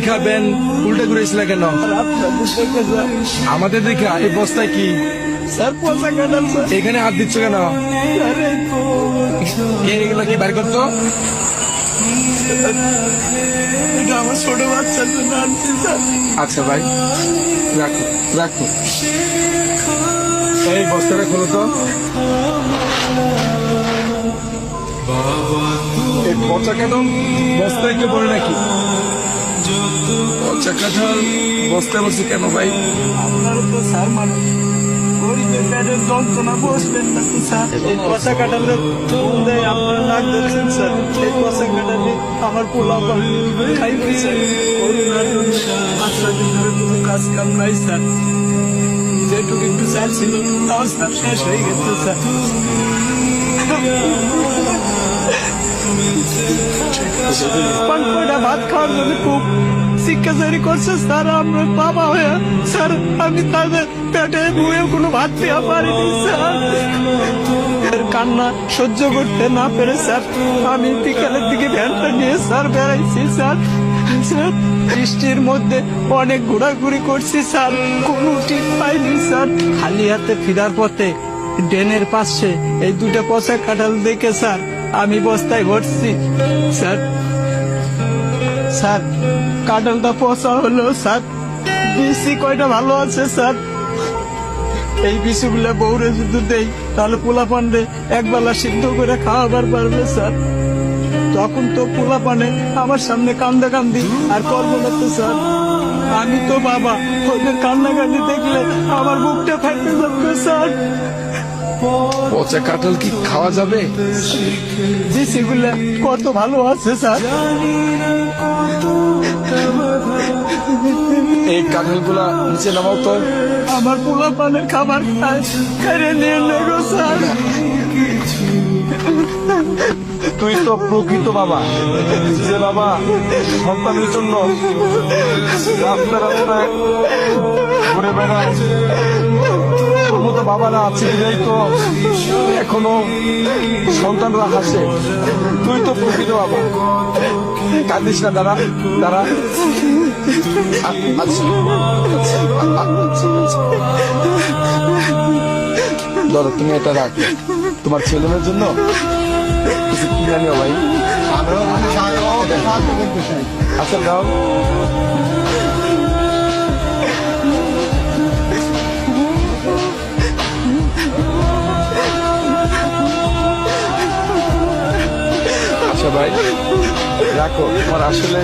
খাবেন উল্টে ঘুরেছিল কেন? আমাদের দেখে এই বস্তায় কি স্যার পচা কাঁঠাল স্যার। এখানে হাত দিচ্ছ কেন? কে এগুলো কি বের করতো? এটা আমার ছোট বাচ্চার জন্য আনছি স্যার। আচ্ছা ভাই, রাখো রাখো। এই বস্তাটা খোলো তো। এই পচা কাঁঠাল বস্তায় কেউ পড়ে নাকি? পচা কাঁঠাল বস্তায় বসে কেন ভাই? আপনারা তো স্যার মানুষ, গরিবের পেটের যন্ত্রণা বসবেন না তো স্যার। এই পচা কাঁঠালে চুন দেয়, আপনারা নাক ধরছেন স্যার। এই পচা কাঁঠালে আমার পোলা খাইবে স্যার। করোনার জন্য 5 দিন ধরে কোনো কাজ কাম নাই স্যার। যেটুকু একটু চাল ছিল তাও স্যার শেষ হয়ে গেছে স্যার। পাঁচ কয়টা ভাত খাওয়ার জন্য খুব শিক্ষাচারি করছে স্যার। আমরা বাবা হয়ে স্যার, আমি তাদের পেটে মুয়ে কোনো ভাত দেওয়া পারিনি স্যার। এর কান্না সহ্য করতে না পেরে স্যার আমি বিকালের দিকে ভ্যানটা নিয়ে স্যার বেড়াইছি স্যার। স্যার বৃষ্টির মধ্যে অনেক ঘোরাঘুরি করছি স্যার, কোনো ঠিক পাইনি স্যার। খালি হাতে ফিরার পথে ড্রেনের পাশে এই দুটো পচা কাঁঠাল দেখে স্যার আমি বস্তায় ভরছি স্যার। স্যার কাঁঠালটা পচা হলো স্যার, বিসি কয়টা ভালো আছে স্যার। এই বিসিগুলো বউরে যদি দেই তাহলে পোলা পান্ডে একবেলা সিদ্ধ করে খাওয়াবার পারবে স্যার। তখন তো পোলা পানে আমার সামনে কান্দা কান্দি আর করবো না তো স্যার। আমি তো বাবা, ওদের কান্না কান্দি দেখলে আমার বুকটা ফাইটে যাবে স্যার। পচা কাঁঠাল কি খাওয়া যাবে? বিসিগুলো কত ভালো আছে স্যার। এই কাঁঠাল গুলা নিচে নামাও তো। আমার পোলা পানের খাবার খায়, কেড়ে নিয়ে নেগো স্যার। তুই তো প্রকৃত বাবা, যে বাবা সন্তানের জন্য রাস্তা রাস্তায় ঘুরে বেড়ায়। আমার তো বাবারা আছে বিধাই তো এখনো সন্তানরা হাসে। তুই তো প্রকৃত বাবা, কাঁদিস না। দাঁড়া দাঁড়া। ধরো তুমি এটা রাখো তোমার ছেলেমেয়ের জন্য কিছু কিনে নিও ভাই। আচ্ছা দাও। আচ্ছা ভাই রাখো, তোমার আসলে